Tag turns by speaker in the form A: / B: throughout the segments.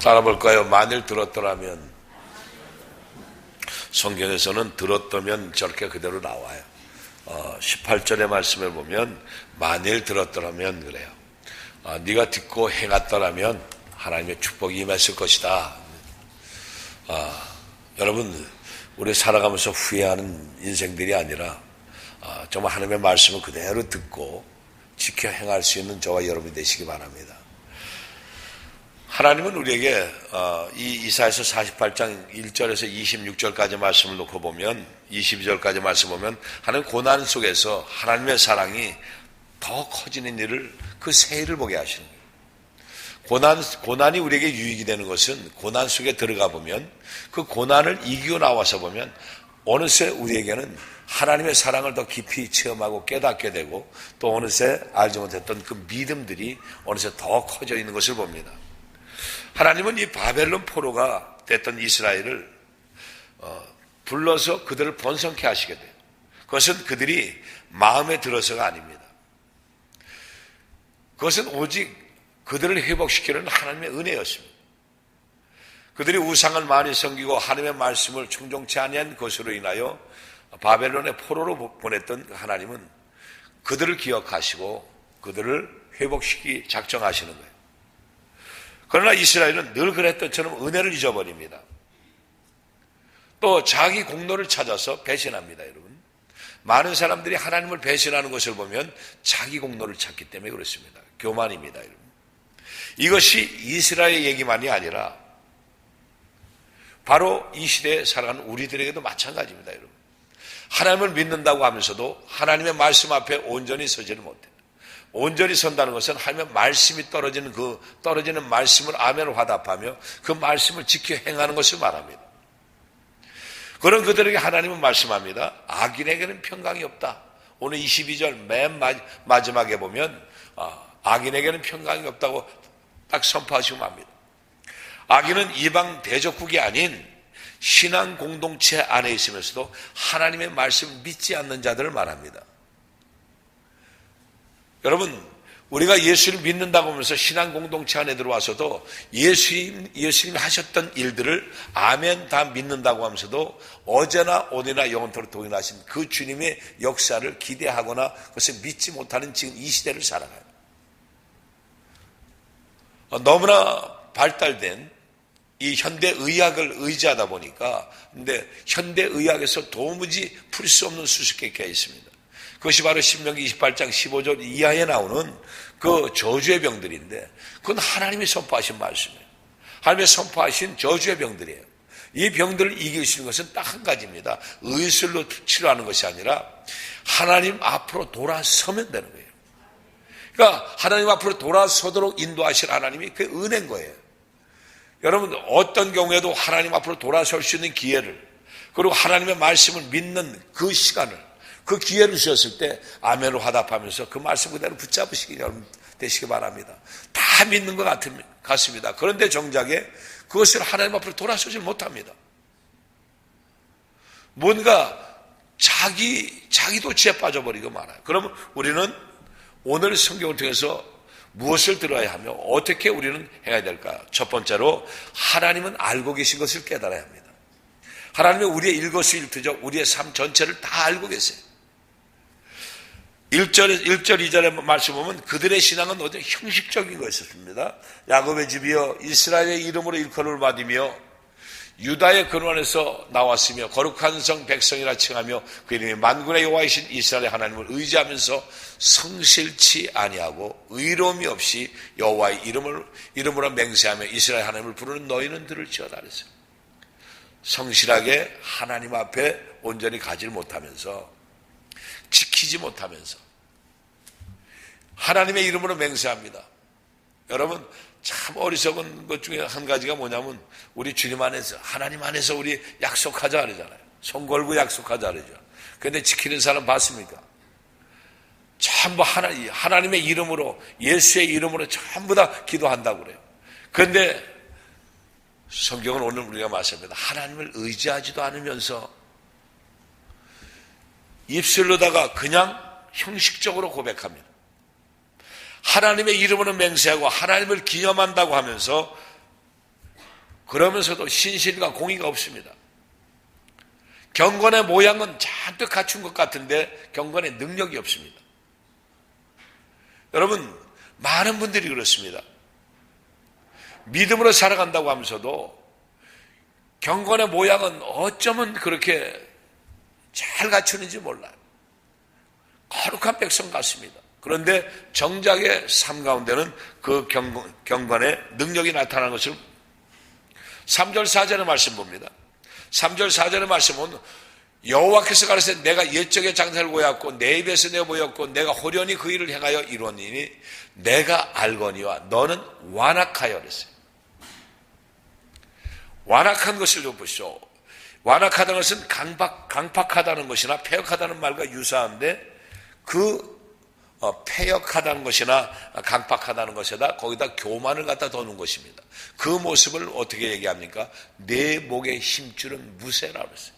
A: 따라볼까요? 만일 들었더라면. 성경에서는 들었다면 저렇게 그대로 나와요. 18절의 말씀을 보면 만일 들었더라면 그래요. 네가 듣고 행했더라면 하나님의 축복이 임했을 것이다. 여러분, 우리 살아가면서 후회하는 인생들이 아니라 정말 하나님의 말씀을 그대로 듣고 지켜 행할 수 있는 저와 여러분이 되시기 바랍니다. 하나님은 우리에게 이 이사야서 48장 1절에서 26절까지 말씀을 놓고 보면 22절까지 말씀 보면 하나님 고난 속에서 하나님의 사랑이 더 커지는 일을 그 새해를 보게 하시는 거예요. 고난이 우리에게 유익이 되는 것은 고난 속에 들어가 보면 그 고난을 이기고 나와서 보면 어느새 우리에게는 하나님의 사랑을 더 깊이 체험하고 깨닫게 되고 또 어느새 알지 못했던 그 믿음들이 어느새 더 커져 있는 것을 봅니다. 하나님은 이 바벨론 포로가 됐던 이스라엘을 불러서 그들을 번성케 하시게 돼요. 그것은 그들이 마음에 들어서가 아닙니다. 그것은 오직 그들을 회복시키는 하나님의 은혜였습니다. 그들이 우상을 많이 섬기고 하나님의 말씀을 충종치 아니한 것으로 인하여 바벨론의 포로로 보냈던 하나님은 그들을 기억하시고 그들을 회복시키기 작정하시는 거예요. 그러나 이스라엘은 늘 그랬던 처럼 은혜를 잊어버립니다. 또 자기 공로를 찾아서 배신합니다, 여러분. 많은 사람들이 하나님을 배신하는 것을 보면 자기 공로를 찾기 때문에 그렇습니다. 교만입니다, 여러분. 이것이 이스라엘 얘기만이 아니라 바로 이 시대에 살아가는 우리들에게도 마찬가지입니다, 여러분. 하나님을 믿는다고 하면서도 하나님의 말씀 앞에 온전히 서지를 못해요. 온전히 선다는 것은 하나님의 말씀이 떨어지는 말씀을 아멘으로 화답하며 그 말씀을 지켜 행하는 것을 말합니다. 그런 그들에게 하나님은 말씀합니다. 악인에게는 평강이 없다. 오늘 22절 맨 마지막에 보면 악인에게는 평강이 없다고 딱 선포하시고 맙니다. 악인은 이방 대적국이 아닌 신앙 공동체 안에 있으면서도 하나님의 말씀을 믿지 않는 자들을 말합니다. 여러분, 우리가 예수를 믿는다고 하면서 신앙 공동체 안에 들어와서도 예수님이 하셨던 일들을 아멘 다 믿는다고 하면서도 어제나 오늘이나 영원토록 동일하신 그 주님의 역사를 기대하거나 그것을 믿지 못하는 지금 이 시대를 살아가요. 너무나 발달된 이 현대의학을 의지하다 보니까 근데 현대의학에서 도무지 풀 수 없는 수수께끼가 있습니다. 그것이 바로 신명기 28장 15절 이하에 나오는 그 저주의 병들인데 그건 하나님이 선포하신 말씀이에요. 하나님이 선포하신 저주의 병들이에요. 이 병들을 이길 수 있는 것은 딱 한 가지입니다. 의술로 치료하는 것이 아니라 하나님 앞으로 돌아서면 되는 거예요. 그러니까 하나님 앞으로 돌아서도록 인도하실 하나님이 그게 은혜인 거예요. 여러분, 어떤 경우에도 하나님 앞으로 돌아설 수 있는 기회를 그리고 하나님의 말씀을 믿는 그 시간을 그 기회를 주셨을 때 아멘으로 화답하면서 그 말씀 그대로 붙잡으시기 여러분 되시기 바랍니다. 다 믿는 것 같습니다. 그런데 정작에 그것을 하나님 앞으로 돌아서지 못합니다. 뭔가 자기도 지에 빠져버리고 말아요. 그러면 우리는 오늘 성경을 통해서 무엇을 들어야 하며 어떻게 우리는 해야 될까요? 첫 번째로 하나님은 알고 계신 것을 깨달아야 합니다. 하나님은 우리의 일거수일투족 우리의 삶 전체를 다 알고 계세요. 1절 2절의 말씀 보면 그들의 신앙은 어제 형식적인 것이었습니다. 야곱의 집이여 이스라엘의 이름으로 일컬음을 받으며 유다의 근원에서 나왔으며 거룩한 성 백성이라 칭하며 그 이름이 만군의 여호와이신 이스라엘의 하나님을 의지하면서 성실치 아니하고 의로움이 없이 여호와의 이름으로 맹세하며 이스라엘 하나님을 부르는 너희는 들을지어다 그랬어요. 성실하게 하나님 앞에 온전히 가지를 못하면서 지키지 못하면서 하나님의 이름으로 맹세합니다. 여러분, 참 어리석은 것 중에 한 가지가 뭐냐면 우리 주님 안에서 하나님 안에서 우리 약속하자 그러잖아요. 손 걸고 약속하자 그러죠. 그런데 지키는 사람 봤습니까? 전부 하나님의 이름으로 예수의 이름으로 전부 다 기도한다고 그래요. 그런데 성경은 오늘 우리가 말씀합니다. 하나님을 의지하지도 않으면서 입술로다가 그냥 형식적으로 고백합니다. 하나님의 이름으로 맹세하고 하나님을 기념한다고 하면서 그러면서도 신실과 공의가 없습니다. 경건의 모양은 잔뜩 갖춘 것 같은데 경건의 능력이 없습니다. 여러분, 많은 분들이 그렇습니다. 믿음으로 살아간다고 하면서도 경건의 모양은 어쩌면 그렇게 잘 갖추는지 몰라요. 거룩한 백성 같습니다. 그런데 정작의 삶 가운데는 그 경건의 능력이 나타나는 것을 3절 4절의 말씀 봅니다. 3절 4절의 말씀은 여호와께서 가라사대 내가 옛적의 장사를 보였고 내 입에서 내어 보였고 내가 호련히 그 일을 행하여 이루었으니 내가 알거니와 너는 완악하여 그랬어요. 완악한 것을 좀 보시오. 완악하다는 것은 강팍하다는 것이나 폐역하다는 말과 유사한데 그 폐역하다는 것이나 강팍하다는 것에다 거기다 교만을 갖다 더 놓은 것입니다. 그 모습을 어떻게 얘기합니까? 내 목의 힘줄은 무쇠라 그랬어요.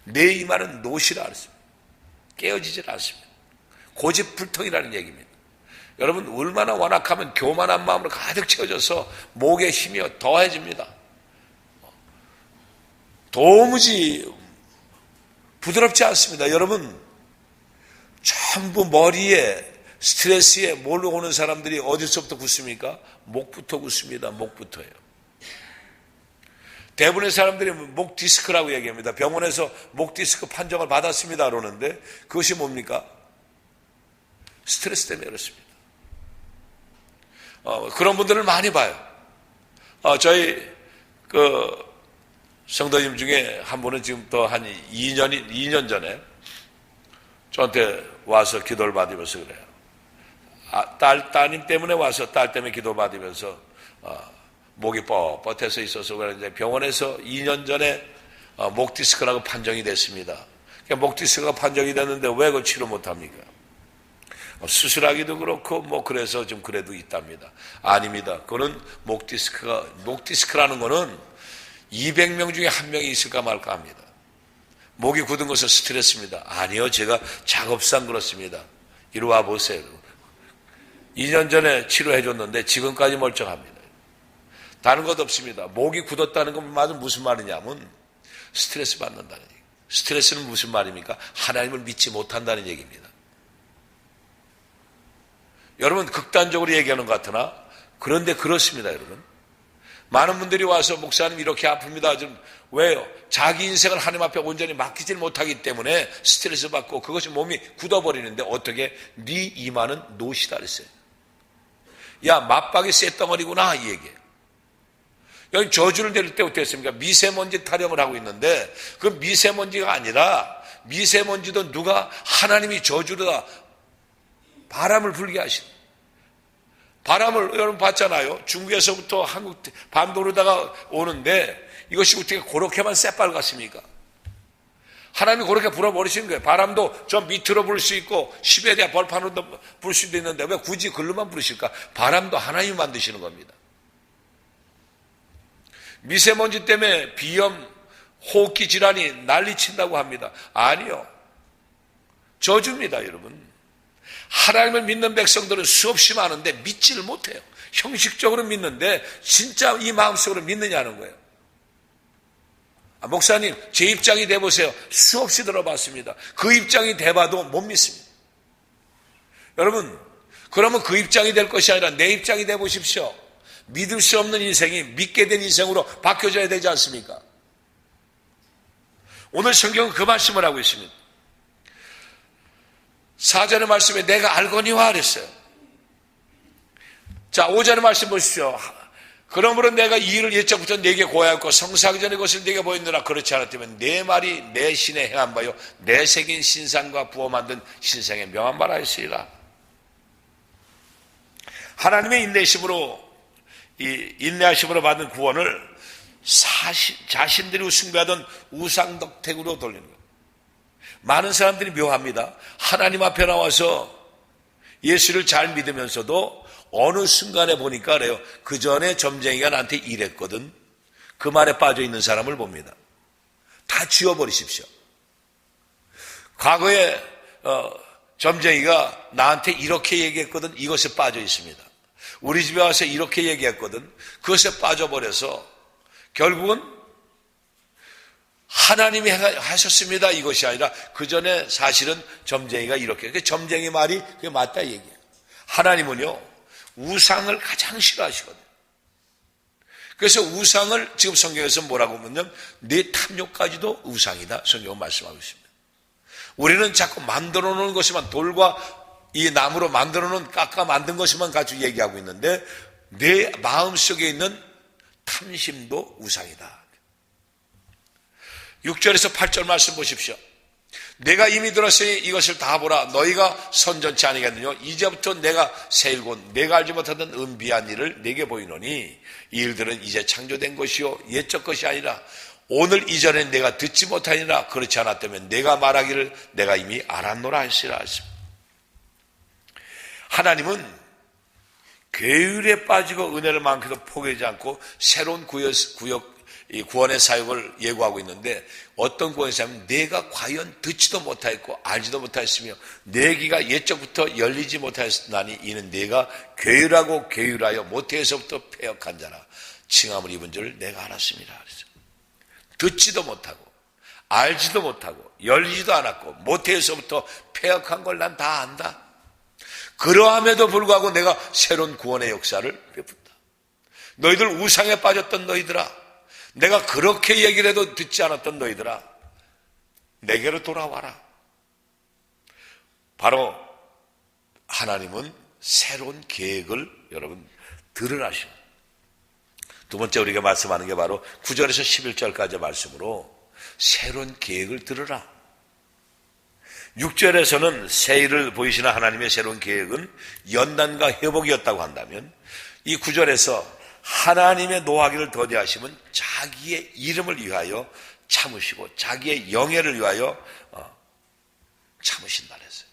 A: 내 이마는 노시라 그랬어요. 깨어지질 않습니다. 고집불통이라는 얘기입니다. 여러분, 얼마나 완악하면 교만한 마음으로 가득 채워져서 목의 힘이 더해집니다. 도무지 부드럽지 않습니다. 여러분, 전부 머리에 스트레스에 뭘로 오는 사람들이 어디서부터 굳습니까? 목부터 굳습니다. 목부터예요. 대부분의 사람들이 목 디스크라고 얘기합니다. 병원에서 목 디스크 판정을 받았습니다 그러는데 그것이 뭡니까? 스트레스 때문에 그렇습니다. 그런 분들을 많이 봐요. 저희 성도님 중에 한 분은 지금부터 한 2년 전에 저한테 와서 기도를 받으면서 그래요. 따님 때문에 와서 딸 때문에 기도 받으면서 목이 뻣뻣해서 있어서 그런데 병원에서 2년 전에 목 디스크라고 판정이 됐습니다. 목 디스크가 판정이 됐는데 왜 그걸 치료 못합니까? 수술하기도 그렇고 그래서 좀 그래도 있답니다. 아닙니다. 그거는 목 디스크라는 거는 200명 중에 한 명이 있을까 말까 합니다. 목이 굳은 것은 스트레스입니다. 아니요, 제가 작업상 그렇습니다. 이리 와 보세요. 2년 전에 치료해 줬는데 지금까지 멀쩡합니다. 다른 것 없습니다. 목이 굳었다는 건 무슨 말이냐면 스트레스 받는다는 얘기. 스트레스는 무슨 말입니까? 하나님을 믿지 못한다는 얘기입니다. 여러분, 극단적으로 얘기하는 것 같으나 그런데 그렇습니다. 여러분, 많은 분들이 와서 목사님 이렇게 아픕니다. 좀 왜요? 자기 인생을 하나님 앞에 온전히 맡기질 못하기 때문에 스트레스 받고 그것이 몸이 굳어버리는데 어떻게? 네 이마는 노시다 그랬어요. 야, 맞박이 쇳덩어리구나 이 얘기예요. 여기 저주를 내릴 때 어땠습니까? 미세먼지 타령을 하고 있는데 그 미세먼지가 아니라 미세먼지도 누가 하나님이 저주로다 바람을 불게 하신 바람을 여러분 봤잖아요. 중국에서부터 한국 반도로다가 오는데 이것이 어떻게 그렇게만 새빨갛습니까? 하나님이 그렇게 불어버리시는 거예요. 바람도 저 밑으로 불 수 있고 10에 대한 벌판으로도 불 수도 있는데 왜 굳이 글로만 부르실까? 바람도 하나님이 만드시는 겁니다. 미세먼지 때문에 비염, 호흡기 질환이 난리친다고 합니다. 아니요. 저주입니다, 여러분. 하나님을 믿는 백성들은 수없이 많은데 믿지를 못해요. 형식적으로 믿는데 진짜 이 마음속으로 믿느냐는 거예요. 목사님, 제 입장이 돼보세요. 수없이 들어봤습니다. 그 입장이 돼봐도 못 믿습니다. 여러분, 그러면 그 입장이 될 것이 아니라 내 입장이 돼보십시오. 믿을 수 없는 인생이 믿게 된 인생으로 바뀌어져야 되지 않습니까? 오늘 성경은 그 말씀을 하고 있습니다. 4절의 말씀에 내가 알거니와 그랬어요. 자, 5절의 말씀 보십시오. 그러므로 내가 이 일을 옛적부터 네게 고하였고 성사하기 전에 그것을 네게 보였느라 그렇지 않았다면 내 말이 내 신에 행한 바요 내 새긴 신상과 부어 만든 신상에 명한 바라 했으리라. 하나님의 인내하심으로 받은 구원을 자신들이 숭배하던 우상덕택으로 돌리는 거예요. 많은 사람들이 묘합니다. 하나님 앞에 나와서 예수를 잘 믿으면서도 어느 순간에 보니까 그래요. 그 전에 점쟁이가 나한테 이랬거든. 그 말에 빠져 있는 사람을 봅니다. 다 지워버리십시오. 과거에 점쟁이가 나한테 이렇게 얘기했거든. 이것에 빠져 있습니다. 우리 집에 와서 이렇게 얘기했거든. 그것에 빠져버려서 결국은 하나님이 하셨습니다 이것이 아니라 그 전에 사실은 점쟁이가 이렇게, 그 점쟁이 말이 그게 맞다 얘기예요. 하나님은요 우상을 가장 싫어하시거든요. 그래서 우상을 지금 성경에서 뭐라고 하면 내 탐욕까지도 우상이다 성경은 말씀하고 있습니다. 우리는 자꾸 만들어 놓은 것이만, 돌과 이 나무로 만들어 놓은 깎아 만든 것이만 가지고 얘기하고 있는데 내 마음속에 있는 탐심도 우상이다. 6절에서 8절 말씀 보십시오. 내가 이미 들었으니 이것을 다 보라. 너희가 선전치 아니겠느냐. 이제부터 내가 세일곤 내가 알지 못하던 은비한 일을 내게 보이노니 이 일들은 이제 창조된 것이요 옛적 것이 아니라 오늘 이전에 내가 듣지 못하니라. 그렇지 않았다면 내가 말하기를 내가 이미 알았노라 하시라 하십니다. 하나님은 계율에 빠지고 은혜를 많게도 포기하지 않고 새로운 구원의 사역을 예고하고 있는데 어떤 구원이냐면 내가 과연 듣지도 못하였고 알지도 못하였으며 내 귀가 옛적부터 열리지 못하였나니 이는 내가 괴율하고 괴율하여 모태에서부터 패역한 자라 칭함을 입은 줄 내가 알았습니다. 그래서 듣지도 못하고 알지도 못하고 열리지도 않았고 모태에서부터 패역한 걸 난 다 안다. 그러함에도 불구하고 내가 새로운 구원의 역사를 베푼다. 너희들 우상에 빠졌던 너희들아, 내가 그렇게 얘기를 해도 듣지 않았던 너희들아, 내게로 돌아와라. 바로 하나님은 새로운 계획을 여러분 들으라십니다. 두 번째 우리가 말씀하는 게 바로 9절에서 11절까지 말씀으로 새로운 계획을 들으라. 6절에서는 새 일을 보이시는 하나님의 새로운 계획은 연단과 회복이었다고 한다면 이 9절에서 하나님의 노하기를 더디하시면 자기의 이름을 위하여 참으시고 자기의 영예를 위하여 참으신다 그랬어요.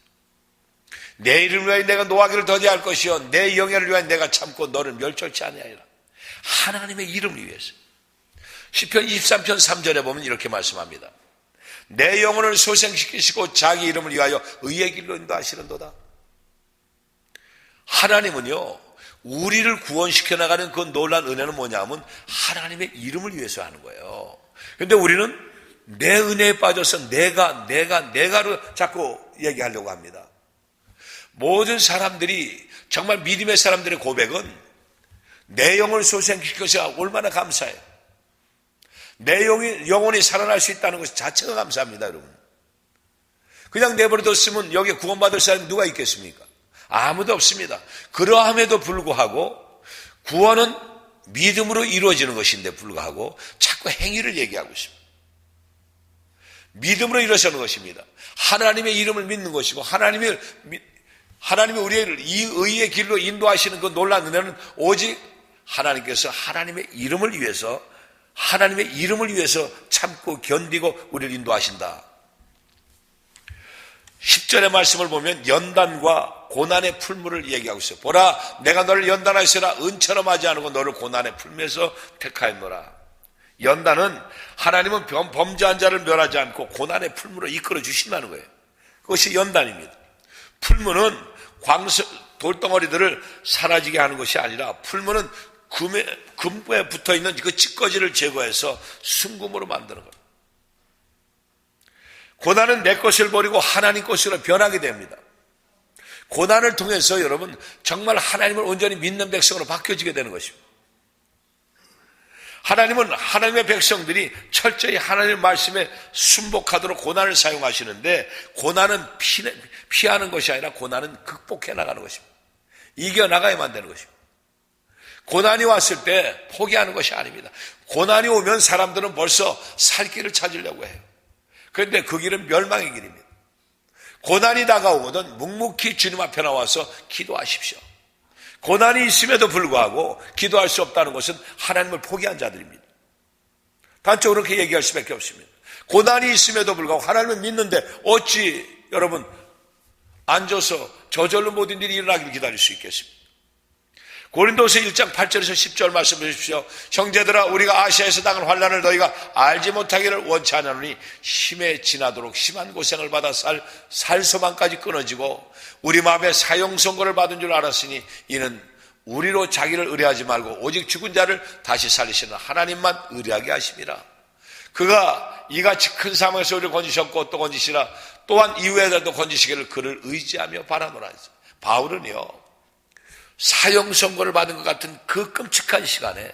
A: 내 이름을 위하여 내가 노하기를 더디할 것이요 내 영예를 위하여 내가 참고 너를 멸절치 아니하리라. 하나님의 이름을 위해서. 시편 23편 3절에 보면 이렇게 말씀합니다. 내 영혼을 소생시키시고 자기 이름을 위하여 의의 길로 인도하시는도다. 하나님은요 우리를 구원시켜 나가는 그 놀라운 은혜는 뭐냐면 하나님의 이름을 위해서 하는 거예요. 그런데 우리는 내 은혜에 빠져서 내가로 자꾸 얘기하려고 합니다. 모든 사람들이 정말 믿음의 사람들의 고백은 내 영혼을 소생시켜서 얼마나 감사해요. 내 영혼이 살아날 수 있다는 것 자체가 감사합니다, 여러분. 그냥 내버려뒀으면 여기에 구원받을 사람이 누가 있겠습니까? 아무도 없습니다. 그러함에도 불구하고 구원은 믿음으로 이루어지는 것인데 불구하고 자꾸 행위를 얘기하고 있습니다. 믿음으로 이루어지는 것입니다. 하나님의 이름을 믿는 것이고 하나님이 우리를 이 의의 길로 인도하시는 그 놀라운 은혜는 오직 하나님께서 하나님의 이름을 위해서 참고 견디고 우리를 인도하신다. 10절의 말씀을 보면 연단과 고난의 풀무를 얘기하고 있어요. 보라 내가 너를 연단하시라 은처럼 하지 않고 너를 고난의 풀무에서 택하였노라. 연단은 하나님은 범죄한 자를 멸하지 않고 고난의 풀무로 이끌어 주신다는 거예요. 그것이 연단입니다. 풀무는 돌덩어리들을 사라지게 하는 것이 아니라 풀무는 금에 붙어있는 그 찌꺼기를 제거해서 순금으로 만드는 겁니다. 고난은 내 것을 버리고 하나님 것으로 변하게 됩니다. 고난을 통해서 여러분 정말 하나님을 온전히 믿는 백성으로 바뀌어지게 되는 것입니다. 하나님은 하나님의 백성들이 철저히 하나님의 말씀에 순복하도록 고난을 사용하시는데 고난은 피하는 것이 아니라 고난은 극복해 나가는 것입니다. 이겨나가야만 되는 것입니다. 고난이 왔을 때 포기하는 것이 아닙니다. 고난이 오면 사람들은 벌써 살 길을 찾으려고 해요. 그런데 그 길은 멸망의 길입니다. 고난이 다가오거든 묵묵히 주님 앞에 나와서 기도하십시오. 고난이 있음에도 불구하고 기도할 수 없다는 것은 하나님을 포기한 자들입니다. 단적으로 그렇게 얘기할 수밖에 없습니다. 고난이 있음에도 불구하고 하나님을 믿는데 어찌 여러분 앉아서 저절로 모든 일이 일어나기를 기다릴 수 있겠습니까? 고린도서 1장 8절에서 10절 말씀 보십시오. 형제들아 우리가 아시아에서 당한 환난을 너희가 알지 못하기를 원치 않으니 심해 지나도록 심한 고생을 받아 살 소망까지 끊어지고 우리 마음에 사형 선고를 받은 줄 알았으니 이는 우리로 자기를 의뢰하지 말고 오직 죽은 자를 다시 살리시는 하나님만 의뢰하게 하심이라. 그가 이같이 큰 사망에서 우리를 건지셨고 또 건지시라. 또한 이후에라도 건지시기를 그를 의지하며 바라노라. 바울은요, 사형 선고를 받은 것 같은 그 끔찍한 시간에,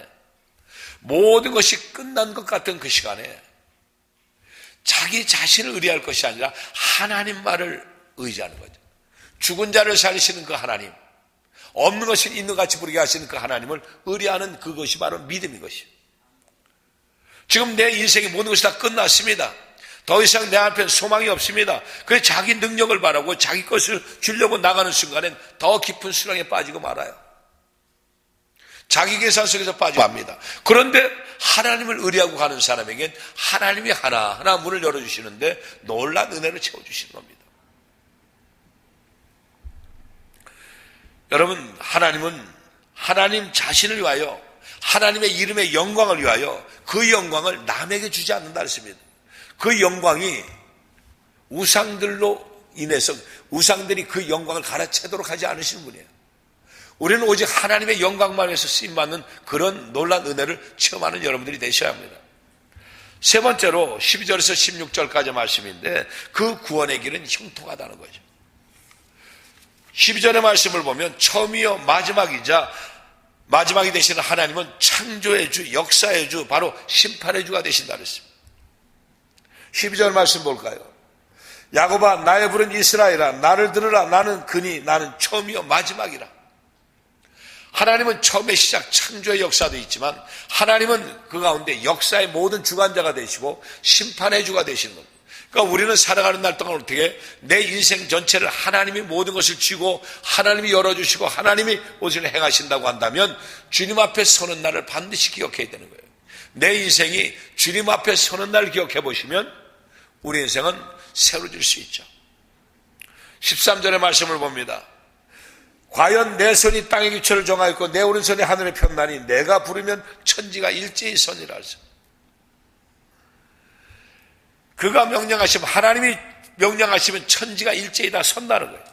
A: 모든 것이 끝난 것 같은 그 시간에 자기 자신을 의뢰할 것이 아니라 하나님 말을 의지하는 거죠. 죽은 자를 살리시는 그 하나님, 없는 것을 있는 같이 부르게 하시는 그 하나님을 의뢰하는 그것이 바로 믿음인 것이에요. 지금 내 인생의 모든 것이 다 끝났습니다. 더 이상 내 앞엔 소망이 없습니다. 그래서 자기 능력을 바라고 자기 것을 주려고 나가는 순간엔 더 깊은 수렁에 빠지고 말아요. 자기 계산 속에서 빠지고 맙니다. 그런데 하나님을 의뢰하고 가는 사람에겐 하나님이 하나하나 문을 열어주시는데 놀란 은혜를 채워주시는 겁니다. 여러분, 하나님은 하나님 자신을 위하여, 하나님의 이름의 영광을 위하여 그 영광을 남에게 주지 않는다 했습니다. 그 영광이 우상들로 인해서 우상들이 그 영광을 갈아채도록 하지 않으시는 분이에요. 우리는 오직 하나님의 영광만 위해서 쓰임받는 그런 놀라운 은혜를 체험하는 여러분들이 되셔야 합니다. 세 번째로 12절에서 16절까지 말씀인데 그 구원의 길은 형통하다는 거죠. 12절의 말씀을 보면 처음이요 마지막이 되시는 하나님은 창조의 주, 역사의 주, 바로 심판의 주가 되신다 그랬습니다. 12절 말씀 볼까요? 야곱아 나의 부른 이스라엘아 나를 들으라. 나는 그니 나는 처음이요 마지막이라. 하나님은 처음의 시작 창조의 역사도 있지만 하나님은 그 가운데 역사의 모든 주관자가 되시고 심판의 주가 되시는 겁니다. 그러니까 우리는 살아가는 날 동안 어떻게 내 인생 전체를 하나님이 모든 것을 쥐고 하나님이 열어주시고 하나님이 모든 것을 행하신다고 한다면 주님 앞에 서는 날을 반드시 기억해야 되는 거예요. 내 인생이 주님 앞에 서는 날 기억해 보시면 우리 인생은 새로워질 수 있죠. 13절의 말씀을 봅니다. 과연 내 손이 땅의 기초를 정하였고 내 오른손이 하늘에 폈나니 내가 부르면 천지가 일제히 서니라. 그가 명령하시면 하나님이 명령하시면 천지가 일제히 다 선다는 거예요.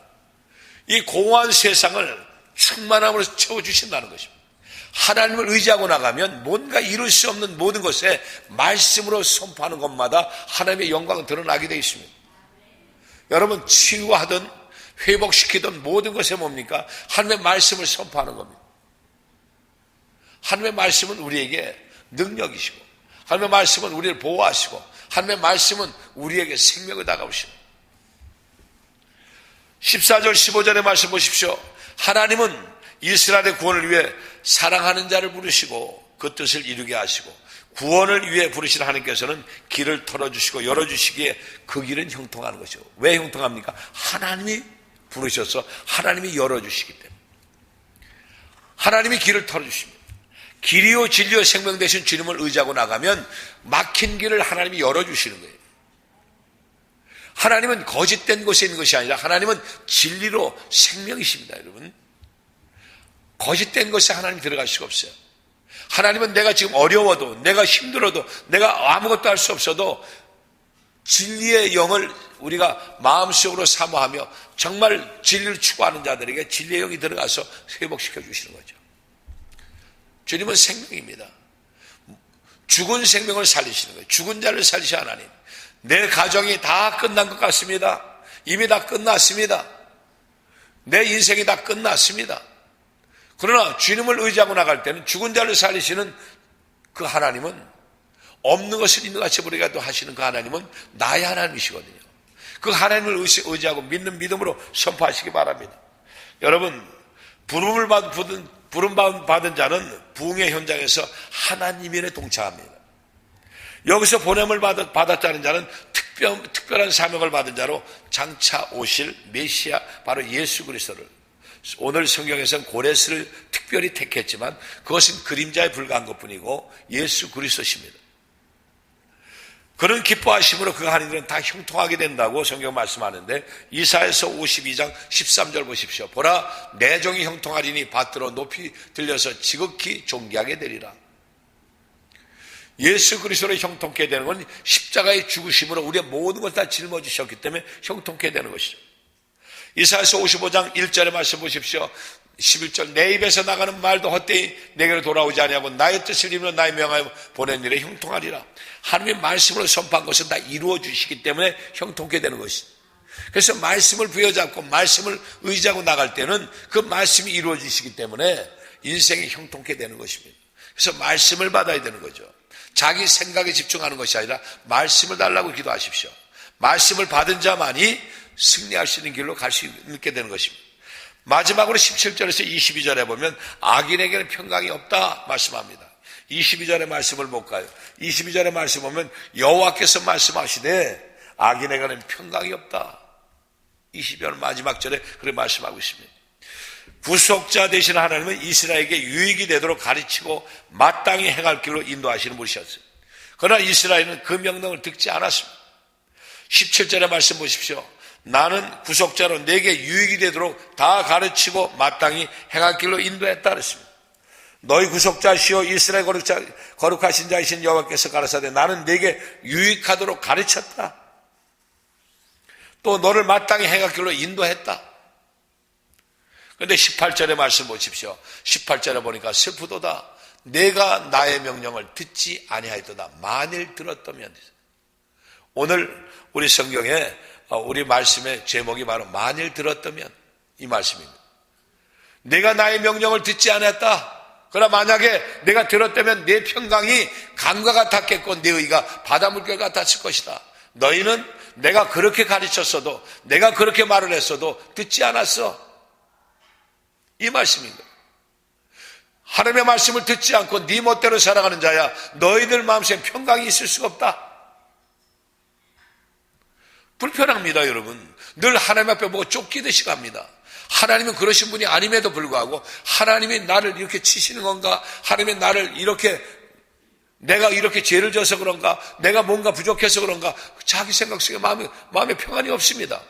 A: 이 공허한 세상을 충만함으로 채워주신다는 것입니다. 하나님을 의지하고 나가면 뭔가 이룰 수 없는 모든 것에 말씀으로 선포하는 것마다 하나님의 영광은 드러나게 되어 있습니다. 여러분 치유하든 회복시키던 모든 것에 뭡니까? 하나님의 말씀을 선포하는 겁니다. 하나님의 말씀은 우리에게 능력이시고 하나님의 말씀은 우리를 보호하시고 하나님의 말씀은 우리에게 생명을 다가오십니다. 14절 15절의 말씀 보십시오. 하나님은 이스라엘의 구원을 위해 사랑하는 자를 부르시고 그 뜻을 이루게 하시고 구원을 위해 부르시는 하나님께서는 길을 털어주시고 열어주시기에 그 길은 형통하는 것이죠. 왜 형통합니까? 하나님이 부르셔서 하나님이 열어주시기 때문에 하나님이 길을 털어주십니다. 길이요 진리요 생명 되신 주님을 의지하고 나가면 막힌 길을 하나님이 열어주시는 거예요. 하나님은 거짓된 곳에 있는 것이 아니라 하나님은 진리로 생명이십니다. 여러분 거짓된 것에 하나님이 들어갈 수가 없어요. 하나님은 내가 지금 어려워도 내가 힘들어도 내가 아무것도 할 수 없어도 진리의 영을 우리가 마음속으로 사모하며 정말 진리를 추구하는 자들에게 진리의 영이 들어가서 회복시켜 주시는 거죠. 주님은 생명입니다. 죽은 생명을 살리시는 거예요. 죽은 자를 살리시 하나님. 내 가정이 다 끝난 것 같습니다. 이미 다 끝났습니다. 내 인생이 다 끝났습니다. 그러나 주님을 의지하고 나갈 때는 죽은 자를 살리시는 그 하나님은 없는 것을 있는 같이 부르게 하시는 그 하나님은 나의 하나님이시거든요. 그 하나님을 의지하고 믿는 믿음으로 선포하시기 바랍니다. 여러분 부름 받은 자는 부흥의 현장에서 하나님 일에 동참합니다. 여기서 보냄을 받았다는 자는 특별한 사명을 받은 자로 장차 오실 메시아 바로 예수 그리스도를 오늘 성경에서는 고레스를 특별히 택했지만 그것은 그림자에 불과한 것뿐이고 예수 그리스도십니다. 그런 기뻐하심으로 그 하는 일은 다 형통하게 된다고 성경 말씀하는데 이사야서 52장 13절 보십시오. 보라 내 종이 형통하리니 밭으로 높이 들려서 지극히 존귀하게 되리라. 예수 그리스도로 형통케 되는 건 십자가의 죽으심으로 우리의 모든 걸 다 짊어지셨기 때문에 형통케 되는 것이죠. 이사야서 55장 1절의 말씀 보십시오. 11절 내 입에서 나가는 말도 헛되이 내게로 돌아오지 아니하고 나의 뜻을 이루며 나의 명하여 보낸 일에 형통하리라. 하나님의 말씀으로 선포한 것은 다 이루어 주시기 때문에 형통케 되는 것이다. 그래서 말씀을 부여잡고 말씀을 의지하고 나갈 때는 그 말씀이 이루어지시기 때문에 인생이 형통케 되는 것입니다. 그래서 말씀을 받아야 되는 거죠. 자기 생각에 집중하는 것이 아니라 말씀을 달라고 기도하십시오. 말씀을 받은 자만이 승리할 수 있는 길로 갈 수 있게 되는 것입니다. 마지막으로 17절에서 22절에 보면 악인에게는 평강이 없다 말씀합니다. 22절의 말씀을 못 가요. 22절의 말씀 보면 여호와께서 말씀하시되 악인에게는 평강이 없다. 22절 마지막 절에 그렇게 말씀하고 있습니다. 구속자 되시는 하나님은 이스라엘에게 유익이 되도록 가르치고 마땅히 행할 길로 인도하시는 분이셨어요. 그러나 이스라엘은 그 명령을 듣지 않았습니다. 17절의 말씀 보십시오. 나는 구속자로 내게 유익이 되도록 다 가르치고 마땅히 행할 길로 인도했다 그랬습니다. 너희 구속자시오 이스라엘 거룩하신 자이신 여호와께서 가라사대 나는 내게 유익하도록 가르쳤다. 또 너를 마땅히 행할 길로 인도했다. 그런데 18절의 말씀 보십시오. 18절에 보니까 슬프도다. 내가 나의 명령을 듣지 아니하였도다. 만일 들었다면. 오늘 우리 성경에 우리 말씀의 제목이 바로 만일 들었다면 이 말씀입니다. 내가 나의 명령을 듣지 않았다. 그러나 만약에 내가 들었다면 내 평강이 강과 같았겠고 내 의가 바닷물결 같았을 것이다. 너희는 내가 그렇게 가르쳤어도 내가 그렇게 말을 했어도 듣지 않았어. 이 말씀입니다. 하나님의 말씀을 듣지 않고 네 멋대로 살아가는 자야 너희들 마음속에 평강이 있을 수가 없다. 불편합니다 여러분. 늘 하나님 앞에 보고 쫓기듯이 갑니다. 하나님은 그러신 분이 아님에도 불구하고 하나님이 나를 이렇게 치시는 건가? 하나님이 나를 이렇게 내가 이렇게 죄를 져서 그런가? 내가 뭔가 부족해서 그런가? 자기 생각 속에 마음에 평안이 없습니다.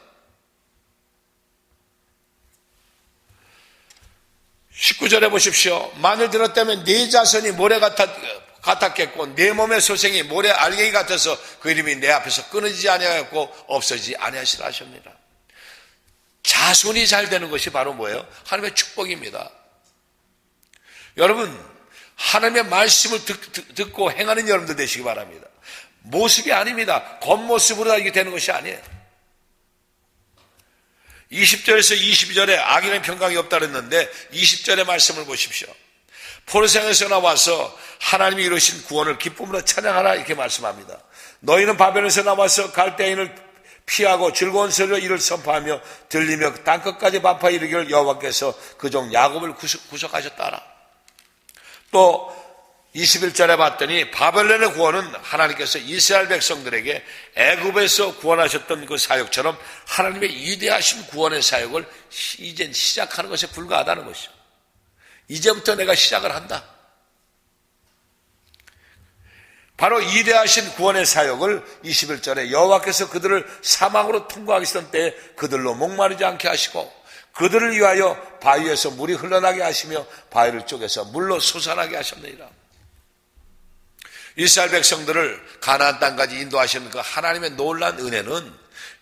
A: 19절에 보십시오. 만일 들었다면 네 자손이 모래 같았겠고 내 몸의 소생이 모래 알갱이 같아서 그 이름이 내 앞에서 끊어지지 아니하였고 없어지지 아니하시라 하십니다. 자손이 잘 되는 것이 바로 뭐예요? 하나님의 축복입니다. 여러분 하나님의 말씀을 듣고 행하는 여러분들 되시기 바랍니다. 모습이 아닙니다. 겉모습으로 이게 되는 것이 아니에요. 20절에서 22절에 악인의 평강이 없다 그랬는데 20절의 말씀을 보십시오. 포로생에서 나와서 하나님이 이루신 구원을 기쁨으로 찬양하라 이렇게 말씀합니다. 너희는 바벨론에서 나와서 갈대인을 피하고 즐거운 소리로 이를 선포하며 들리며 땅끝까지 반파 이르기를 여호와께서 그 종 야곱을 구속하셨다라. 또 21절에 봤더니 바벨론의 구원은 하나님께서 이스라엘 백성들에게 애굽에서 구원하셨던 그 사역처럼 하나님의 위대하신 구원의 사역을 이젠 시작하는 것에 불과하다는 것이죠. 이제부터 내가 시작을 한다. 바로 위대하신 구원의 사역을 21절에 여호와께서 그들을 사망으로 통과하시던 때에 그들로 목마르지 않게 하시고 그들을 위하여 바위에서 물이 흘러나게 하시며 바위를 쪼개서 물로 솟아나게 하셨느니라. 이스라엘 백성들을 가나안 땅까지 인도하시는 그 하나님의 놀라운 은혜는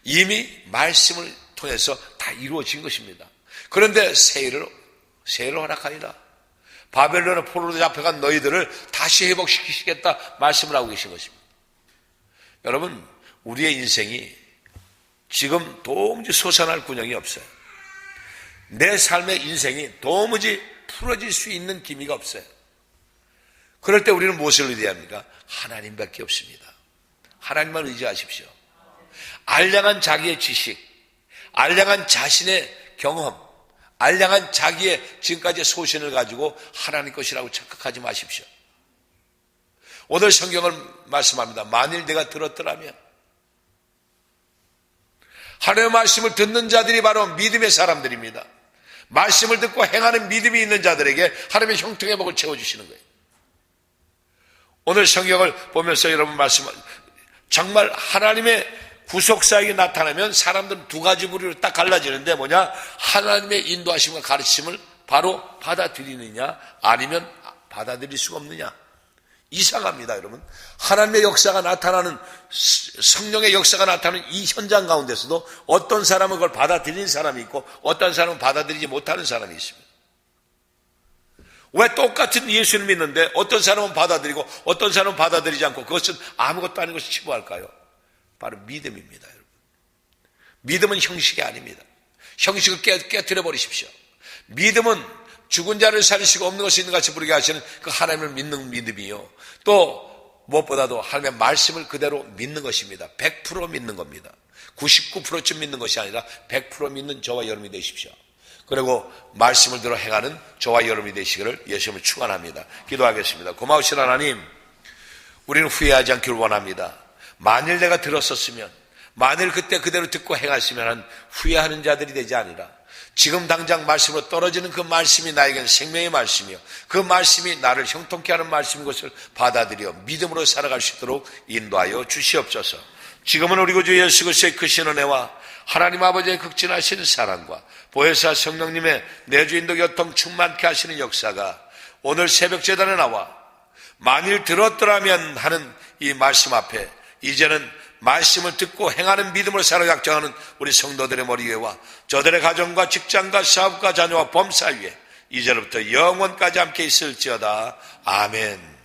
A: 이미 말씀을 통해서 다 이루어진 것입니다. 그런데 세일을 허락하리라. 바벨론의 포로로 잡혀간 너희들을 다시 회복시키시겠다 말씀을 하고 계신 것입니다. 여러분 우리의 인생이 지금 도무지 솟아날 군형이 없어요. 내 삶의 인생이 도무지 풀어질 수 있는 기미가 없어요. 그럴 때 우리는 무엇을 의지합니까? 하나님밖에 없습니다. 하나님만 의지하십시오. 알량한 자기의 지식, 알량한 자신의 경험, 알량한 자기의 지금까지의 소신을 가지고 하나님 것이라고 착각하지 마십시오. 오늘 성경을 말씀합니다. 만일 내가 들었더라면. 하나님의 말씀을 듣는 자들이 바로 믿음의 사람들입니다. 말씀을 듣고 행하는 믿음이 있는 자들에게 하나님의 형통의 복을 채워주시는 거예요. 오늘 성경을 보면서 여러분 정말 하나님의 구속사역이 나타나면 사람들은 두 가지 부류로 딱 갈라지는데 뭐냐? 하나님의 인도하심과 가르침을 바로 받아들이느냐 아니면 받아들일 수가 없느냐. 이상합니다 여러분. 하나님의 역사가 나타나는 성령의 역사가 나타나는 이 현장 가운데서도 어떤 사람은 그걸 받아들이는 사람이 있고 어떤 사람은 받아들이지 못하는 사람이 있습니다. 왜 똑같은 예수를 믿는데 어떤 사람은 받아들이고 어떤 사람은 받아들이지 않고 그것은 아무것도 아닌 것을 치부할까요? 바로 믿음입니다, 여러분. 믿음은 형식이 아닙니다. 형식을 깨뜨려 버리십시오. 믿음은 죽은 자를 살리시고 없는 것이 있는 같이 부르게 하시는 그 하나님을 믿는 믿음이요. 또 무엇보다도 하나님의 말씀을 그대로 믿는 것입니다. 100% 믿는 겁니다. 99%쯤 믿는 것이 아니라 100% 믿는 저와 여러분이 되십시오. 그리고 말씀을 들어 행하는 저와 여러분이 되시기를 예수님을 축원합니다. 기도하겠습니다. 고마우신 하나님, 우리는 후회하지 않기를 원합니다. 만일 내가 들었었으면, 만일 그때 그대로 듣고 행했으면 하는 후회하는 자들이 되지 아니라 지금 당장 말씀으로 떨어지는 그 말씀이 나에게는 생명의 말씀이요, 그 말씀이 나를 형통케 하는 말씀인 것을 받아들여 믿음으로 살아갈 수 있도록 인도하여 주시옵소서. 지금은 우리 구주 예수 그리스도의 크신 은혜와 하나님 아버지의 극진하신 사랑과 보혜사 성령님의 내주인도 교통 충만케 하시는 역사가 오늘 새벽 제단에 나와 만일 들었더라면 하는 이 말씀 앞에 이제는 말씀을 듣고 행하는 믿음으로 살아 약정하는 우리 성도들의 머리 위에와 저들의 가정과 직장과 사업과 자녀와 범사 위에 이제부터 영원까지 함께 있을지어다. 아멘.